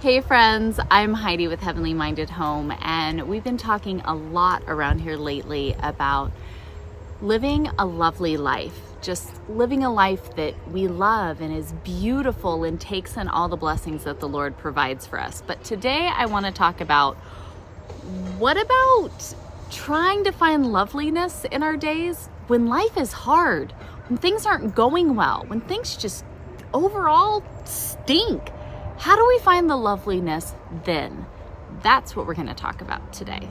Hey friends, I'm Heidi with Heavenly Minded Home, and we've been talking a lot around here lately about living a lovely life, just living a life that we love and is beautiful and takes in all the blessings that the Lord provides for us. But today I want to talk about, what about trying to find loveliness in our days when life is hard, when things aren't going well, when things just overall stink? How do we find the loveliness then? That's what we're going to talk about today.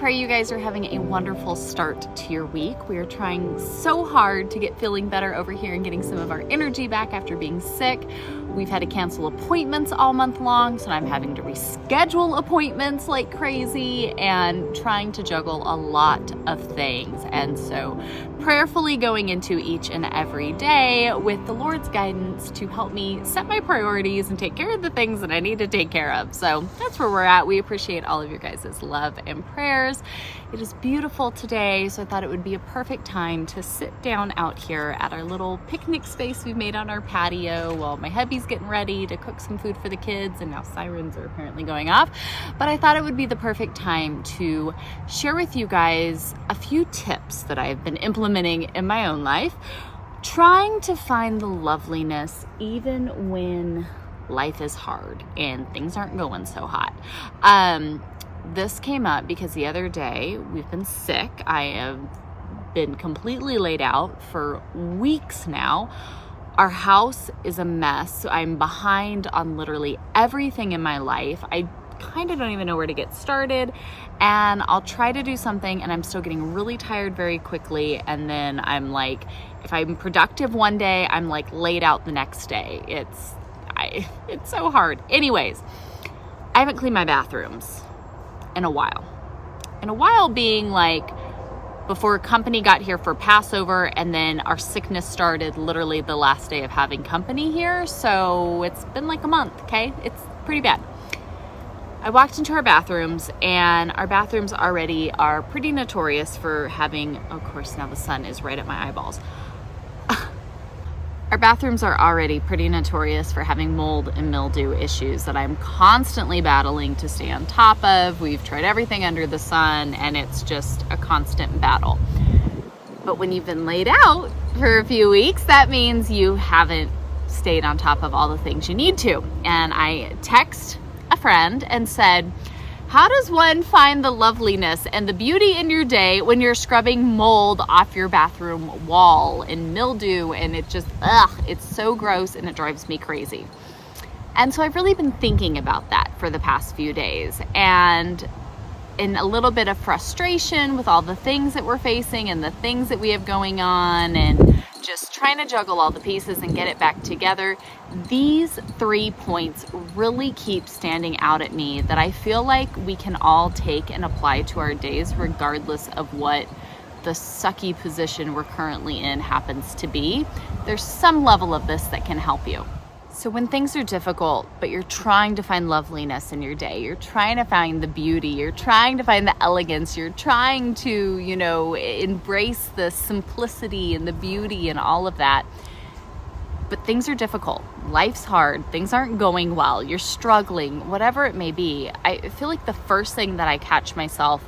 You guys are having a wonderful start to your week. We are trying so hard to get feeling better over here and getting some of our energy back after being sick. We've had to cancel appointments all month long, so I'm having to reschedule appointments like crazy and trying to juggle a lot of things. And so prayerfully going into each and every day with the Lord's guidance to help me set my priorities and take care of the things that I need to take care of. So that's where we're at. We appreciate all of your guys' love and prayers. It is beautiful today, so I thought it would be a perfect time to sit down out here at our little picnic space we've made on our patio while my hubby's Abby's getting ready to cook some food for the kids, and now sirens are apparently going off. But I thought it would be the perfect time to share with you guys a few tips that I've been implementing in my own life, trying to find the loveliness even when life is hard and things aren't going so hot. This came up because the other day we've been sick. I have been completely laid out for weeks now. Our house is a mess. So I'm behind on literally everything in my life. I kind of don't even know where to get started, and I'll try to do something and I'm still getting really tired very quickly, and then I'm like, if I'm productive one day, I'm like laid out the next day. It's so hard. Anyways, I haven't cleaned my bathrooms in a while. Being like before company got here for Passover, and then our sickness started literally the last day of having company here. So it's been like a month, okay? It's pretty bad. I walked into our bathrooms, and our bathrooms already are pretty notorious for having, of course, now the sun is right at my eyeballs. Our bathrooms are already pretty notorious for having mold and mildew issues that I'm constantly battling to stay on top of. We've tried everything under the sun, and it's just a constant battle. But when you've been laid out for a few weeks, that means you haven't stayed on top of all the things you need to. And I text a friend and said, how does one find the loveliness and the beauty in your day when you're scrubbing mold off your bathroom wall and mildew, and it just, it's so gross and it drives me crazy. And so I've really been thinking about that for the past few days, and in a little bit of frustration with all the things that we're facing and the things that we have going on, and just trying to juggle all the pieces and get it back together. These 3 points really keep standing out at me that I feel like we can all take and apply to our days, regardless of what the sucky position we're currently in happens to be. There's some level of this that can help you. So when things are difficult, but you're trying to find loveliness in your day, you're trying to find the beauty, you're trying to find the elegance, you're trying to, embrace the simplicity and the beauty and all of that. But things are difficult. Life's hard. Things aren't going well. You're struggling, whatever it may be. I feel like the first thing that I catch myself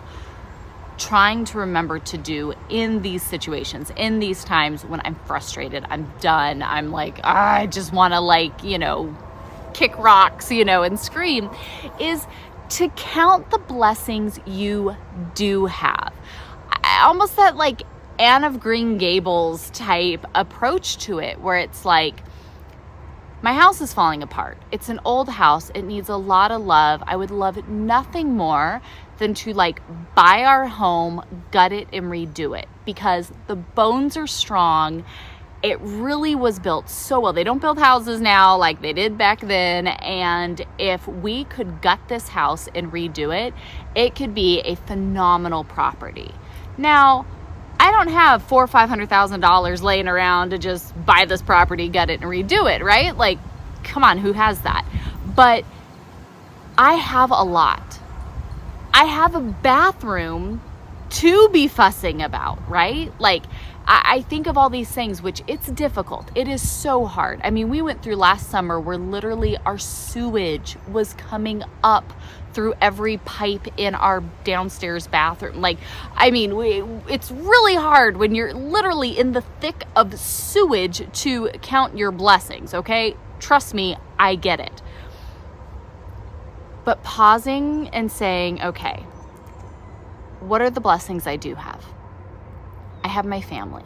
trying to remember to do in these situations, in these times when I'm frustrated, I'm done, I'm like, I just want to kick rocks, and scream, is to count the blessings you do have. Almost that Anne of Green Gables type approach to it, where it's like, my house is falling apart. It's an old house. It needs a lot of love. I would love nothing more than to buy our home, gut it, and redo it, because the bones are strong. It really was built so well. They don't build houses now like they did back then. And if we could gut this house and redo it, it could be a phenomenal property. Now, I don't have $400,000 or $500,000 laying around to just buy this property, gut it, and redo it, right? Come on, who has that? But I have a lot. I have a bathroom to be fussing about, right? I think of all these things, which it's difficult. It is so hard. I mean, we went through last summer where literally our sewage was coming up through every pipe in our downstairs bathroom. It's really hard when you're literally in the thick of sewage to count your blessings, okay? Trust me, I get it. But pausing and saying, okay, what are the blessings I do have? I have my family.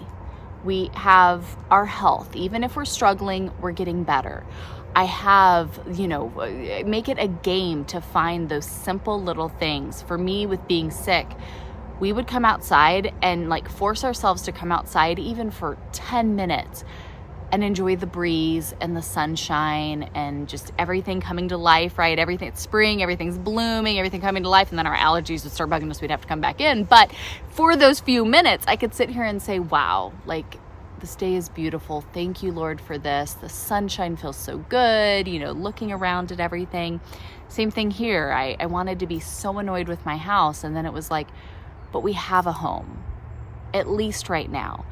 We have our health. Even if we're struggling, we're getting better. I have, make it a game to find those simple little things. For me, with being sick, we would come outside and force ourselves to come outside even for 10 minutes and enjoy the breeze and the sunshine and just everything coming to life, right? Everything, it's spring, everything's blooming, everything coming to life, and then our allergies would start bugging us, we'd have to come back in. But for those few minutes, I could sit here and say, wow, this day is beautiful. Thank you, Lord, for this. The sunshine feels so good, looking around at everything. Same thing here. I wanted to be so annoyed with my house, and then it was but we have a home, at least right now.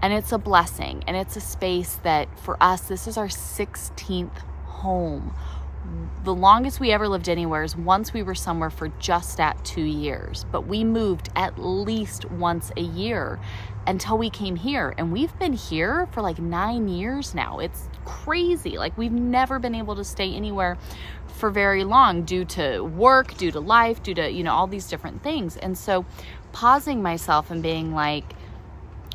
And it's a blessing, and it's a space that for us, this is our 16th home. The longest we ever lived anywhere is once we were somewhere for just at 2 years, but we moved at least once a year until we came here. And we've been here for like 9 years now. It's crazy. Like, we've never been able to stay anywhere for very long due to work, due to life, due to, all these different things. And so pausing myself and being like,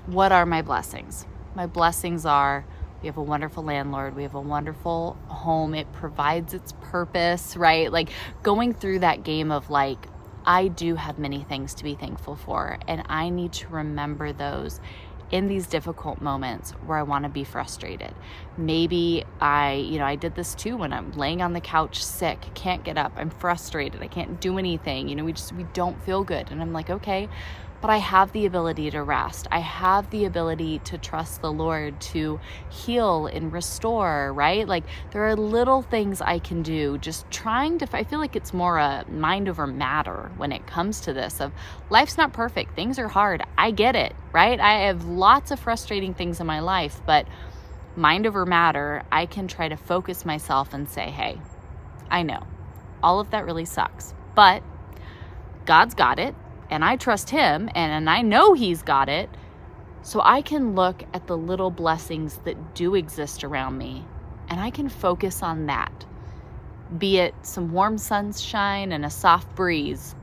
what are my blessings? My blessings are, we have a wonderful landlord. We have a wonderful home. It provides its purpose, right? Like, going through that game of like, I do have many things to be thankful for, and I need to remember those in these difficult moments where I want to be frustrated. Maybe I did this too when I'm laying on the couch sick, can't get up, I'm frustrated, I can't do anything. We don't feel good. And I'm like, okay, but I have the ability to rest. I have the ability to trust the Lord to heal and restore, right? Like, there are little things I can do, just trying to, I feel like it's more a mind over matter when it comes to this of life's not perfect. Things are hard. I get it, right? I have lots of frustrating things in my life, but mind over matter, I can try to focus myself and say, hey, I know all of that really sucks, but God's got it. And I trust him, and I know he's got it. So I can look at the little blessings that do exist around me, and I can focus on that. Be it some warm sunshine and a soft breeze.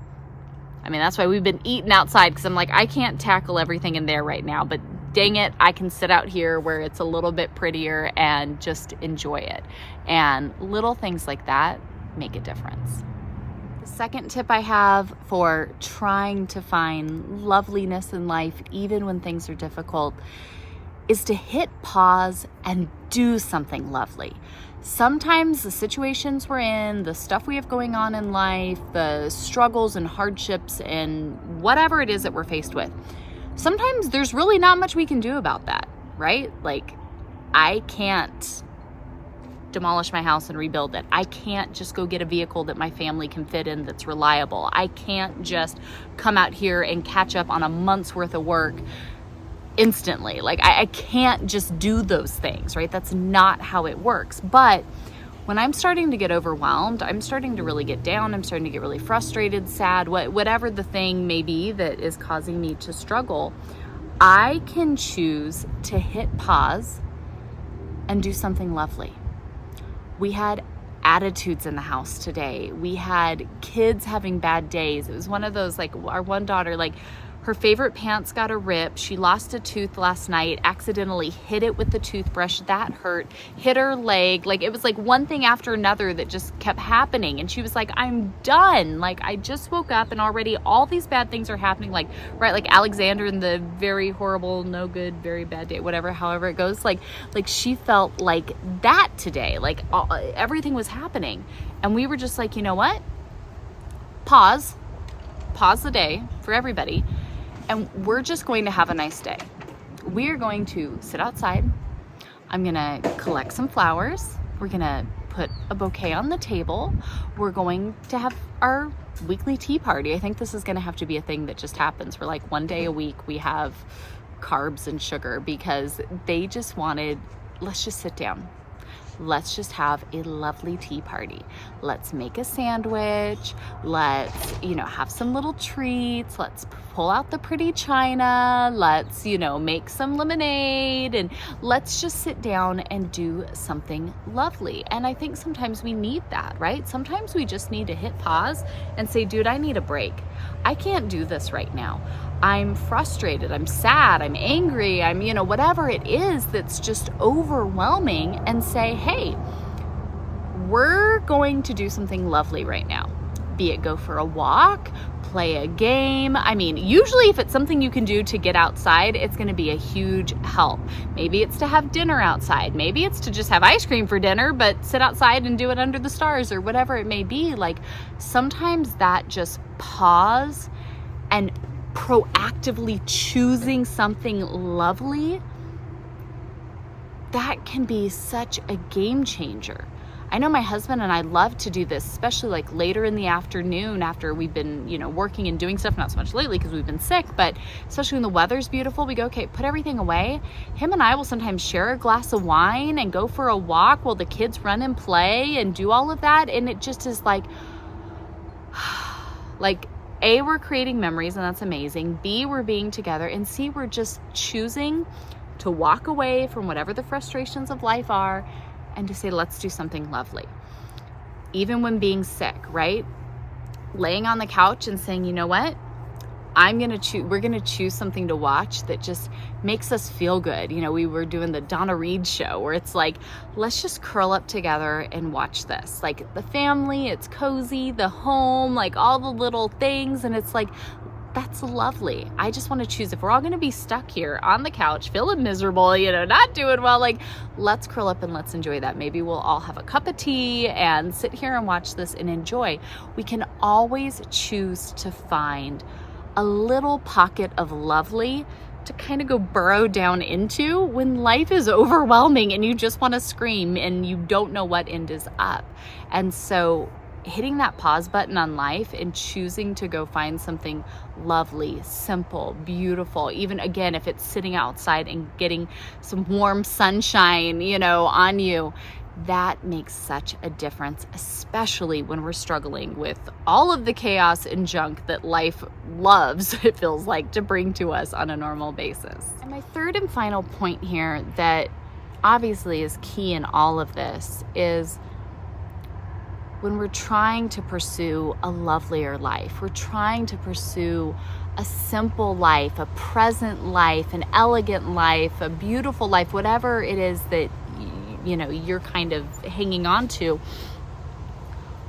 I mean, that's why we've been eating outside, because I'm like, I can't tackle everything in there right now, but dang it, I can sit out here where it's a little bit prettier and just enjoy it. And little things like that make a difference. Second tip I have for trying to find loveliness in life, even when things are difficult, is to hit pause and do something lovely. Sometimes the situations we're in, the stuff we have going on in life, the struggles and hardships and whatever it is that we're faced with, sometimes there's really not much we can do about that, right? Like, I can't demolish my house and rebuild it. I can't just go get a vehicle that my family can fit in that's reliable. I can't just come out here and catch up on a month's worth of work instantly. Like, I can't just do those things, right? That's not how it works. But when I'm starting to get overwhelmed, I'm starting to really get down, I'm starting to get really frustrated, sad, whatever the thing may be that is causing me to struggle, I can choose to hit pause and do something lovely. We had attitudes in the house today. We had kids having bad days. It was one of those, like, our one daughter, like, her favorite pants got a rip. She lost a tooth last night, accidentally hit it with the toothbrush. That hurt. Hit her leg. Like, it was like one thing after another that just kept happening. And she was like, I'm done. Like, I just woke up and already all these bad things are happening. Like, right, like Alexander in the very horrible, no good, very bad day, whatever, however it goes. Like she felt like that today. Like, everything was happening. And we were just like, you know what? Pause the day for everybody. And we're just going to have a nice day. We're going to sit outside. I'm going to collect some flowers. We're going to put a bouquet on the table. We're going to have our weekly tea party. I think this is going to have to be a thing that just happens. We're like, one day a week we have carbs and sugar, because they just wanted, let's just sit down. Let's just have a lovely tea party. Let's make a sandwich. Let's, have some little treats. Let's pull out the pretty china. Let's, make some lemonade, and let's just sit down and do something lovely. And I think sometimes we need that, right? Sometimes we just need to hit pause and say, dude, I need a break. I can't do this right now. I'm frustrated, I'm sad, I'm angry, I'm, whatever it is that's just overwhelming, and say, hey, we're going to do something lovely right now. Be it go for a walk, play a game. I mean, usually if it's something you can do to get outside, it's going to be a huge help. Maybe it's to have dinner outside. Maybe it's to just have ice cream for dinner, but sit outside and do it under the stars, or whatever it may be. Like, sometimes that just pause and proactively choosing something lovely, that can be such a game changer. I know my husband and I love to do this, especially like later in the afternoon after we've been, working and doing stuff, not so much lately because we've been sick, but especially when the weather's beautiful, we go, okay, put everything away. Him and I will sometimes share a glass of wine and go for a walk while the kids run and play and do all of that. And it just is like A, we're creating memories and that's amazing. B, we're being together. And C, we're just choosing to walk away from whatever the frustrations of life are and to say, let's do something lovely. Even when being sick, right? Laying on the couch and saying, you know what? We're going to choose something to watch that just makes us feel good. We were doing the Donna Reed show where it's like, let's just curl up together and watch this. Like the family, it's cozy, the home, like all the little things. And it's like, that's lovely. I just want to choose, if we're all going to be stuck here on the couch, feeling miserable, not doing well, like let's curl up and let's enjoy that. Maybe we'll all have a cup of tea and sit here and watch this and enjoy. We can always choose to find a little pocket of lovely to kind of go burrow down into when life is overwhelming and you just want to scream and you don't know what end is up. And so hitting that pause button on life and choosing to go find something lovely, simple, beautiful, even again, if it's sitting outside and getting some warm sunshine, on you, that makes such a difference, especially when we're struggling with all of the chaos and junk that life loves, it feels like, to bring to us on a normal basis. And my third and final point here that obviously is key in all of this is when we're trying to pursue a lovelier life, we're trying to pursue a simple life, a present life, an elegant life, a beautiful life, whatever it is that you're kind of hanging on to,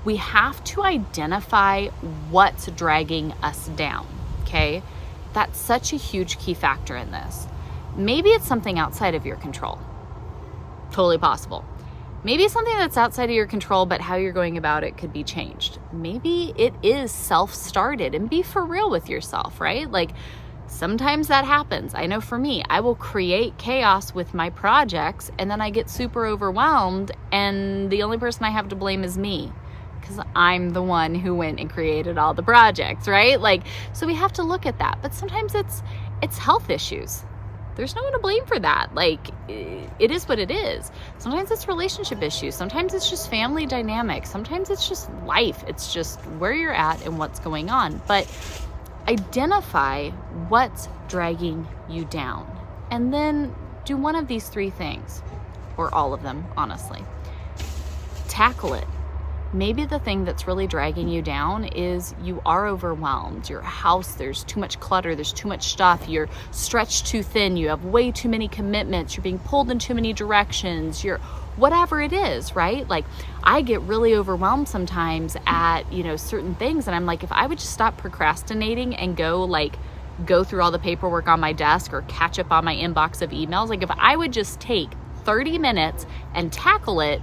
we have to identify what's dragging us down, okay? That's such a huge key factor in this. Maybe it's something outside of your control. Totally possible. Maybe it's something that's outside of your control, but how you're going about it could be changed. Maybe it is self-started, and be for real with yourself, right? Like sometimes that happens. I know for me, I will create chaos with my projects and then I get super overwhelmed and the only person I have to blame is me because I'm the one who went and created all the projects, right? Like, so we have to look at that. But sometimes it's health issues. There's no one to blame for that. Like, it is what it is. Sometimes it's relationship issues. Sometimes it's just family dynamics. Sometimes it's just life. It's just where you're at and what's going on. But identify what's dragging you down. And then do one of these three things, or all of them, honestly. Tackle it. Maybe the thing that's really dragging you down is you are overwhelmed. Your house, there's too much clutter, there's too much stuff, you're stretched too thin, you have way too many commitments, you're being pulled in too many directions, you're whatever it is, right? Like I get really overwhelmed sometimes at, certain things. And I'm like, if I would just stop procrastinating and go through all the paperwork on my desk or catch up on my inbox of emails, like if I would just take 30 minutes and tackle it,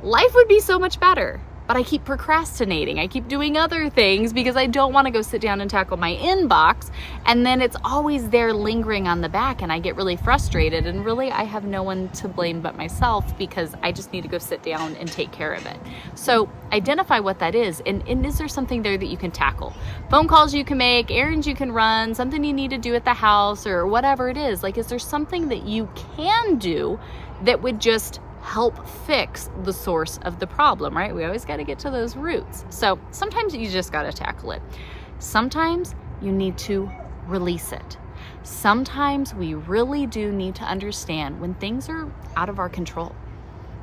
life would be so much better. But I keep procrastinating. I keep doing other things because I don't want to go sit down and tackle my inbox. And then it's always there lingering on the back and I get really frustrated. And really, I have no one to blame but myself because I just need to go sit down and take care of it. So identify what that is. And is there something there that you can tackle? Phone calls you can make, errands you can run, something you need to do at the house or whatever it is. Like, is there something that you can do that would just help fix the source of the problem, right? We always got to get to those roots. So sometimes you just got to tackle it. Sometimes you need to release it. Sometimes we really do need to understand when things are out of our control.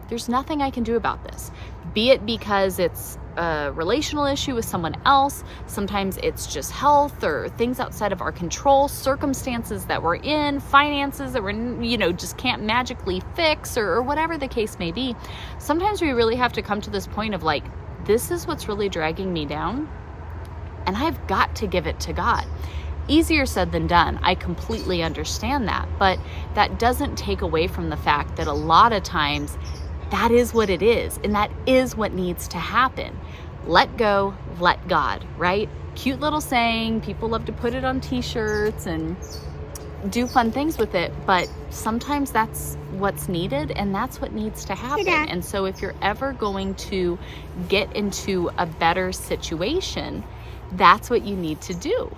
There's nothing I can do about this. Be it because it's a relational issue with someone else, sometimes it's just health or things outside of our control, circumstances that we're in, finances that we're, just can't magically fix or whatever the case may be. Sometimes we really have to come to this point of like, this is what's really dragging me down and I've got to give it to God. Easier said than done. I completely understand that, but that doesn't take away from the fact that a lot of times that is what it is, and that is what needs to happen. Let go, let God, right? Cute little saying. People love to put it on t-shirts and do fun things with it, but sometimes that's what's needed and that's what needs to happen. And so if you're ever going to get into a better situation, that's what you need to do,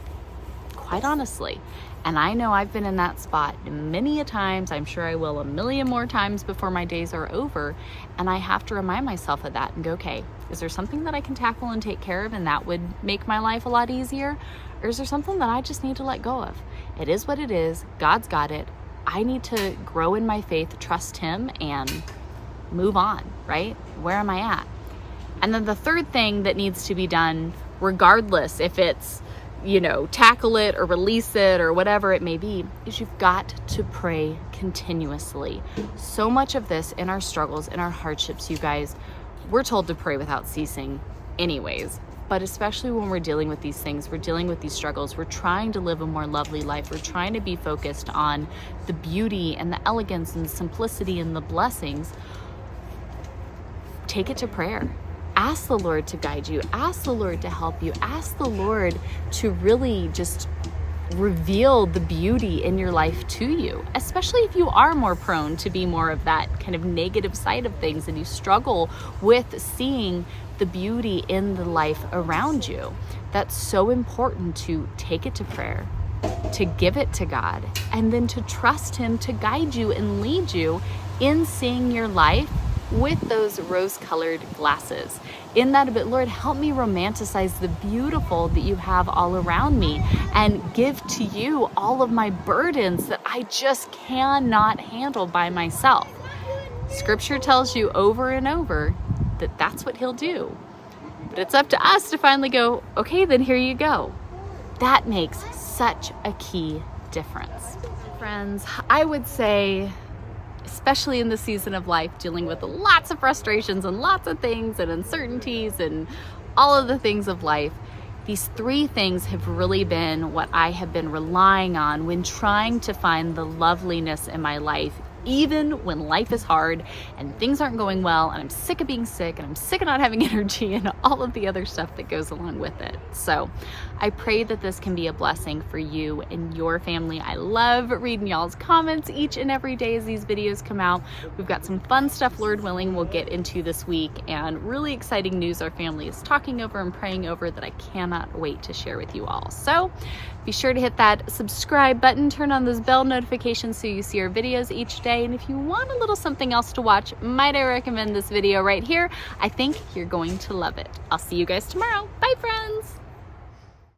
quite honestly. And I know I've been in that spot many a times. I'm sure I will a million more times before my days are over. And I have to remind myself of that and go, okay, is there something that I can tackle and take care of and that would make my life a lot easier? Or is there something that I just need to let go of? It is what it is. God's got it. I need to grow in my faith, trust Him, and move on, right? Where am I at? And then the third thing that needs to be done, regardless if it's, tackle it or release it or whatever it may be, is you've got to pray continuously. So much of this in our struggles, in our hardships, you guys, we're told to pray without ceasing anyways. But especially when we're dealing with these things, we're dealing with these struggles, we're trying to live a more lovely life. We're trying to be focused on the beauty and the elegance and the simplicity and the blessings. Take it to prayer. Ask the Lord to guide you. Ask the Lord to help you. Ask the Lord to really just reveal the beauty in your life to you, especially if you are more prone to be more of that kind of negative side of things and you struggle with seeing the beauty in the life around you. That's so important to take it to prayer, to give it to God, and then to trust Him to guide you and lead you in seeing your life with those rose-colored glasses. In that a bit, Lord, help me romanticize the beautiful that you have all around me and give to you all of my burdens that I just cannot handle by myself. Scripture tells you over and over that that's what He'll do. But it's up to us to finally go, okay, then here you go. That makes such a key difference. Friends, I would say, especially in the season of life, dealing with lots of frustrations and lots of things and uncertainties and all of the things of life, these three things have really been what I have been relying on when trying to find the loveliness in my life, even when life is hard and things aren't going well and I'm sick of being sick and I'm sick of not having energy and all of the other stuff that goes along with it. So I pray that this can be a blessing for you and your family. I love reading y'all's comments each and every day as these videos come out. We've got some fun stuff, Lord willing, we'll get into this week, and really exciting news our family is talking over and praying over that I cannot wait to share with you all. So be sure to hit that subscribe button, turn on those bell notifications so you see our videos each day. And if you want a little something else to watch, might I recommend this video right here? I think you're going to love it. I'll see you guys tomorrow. Bye, friends.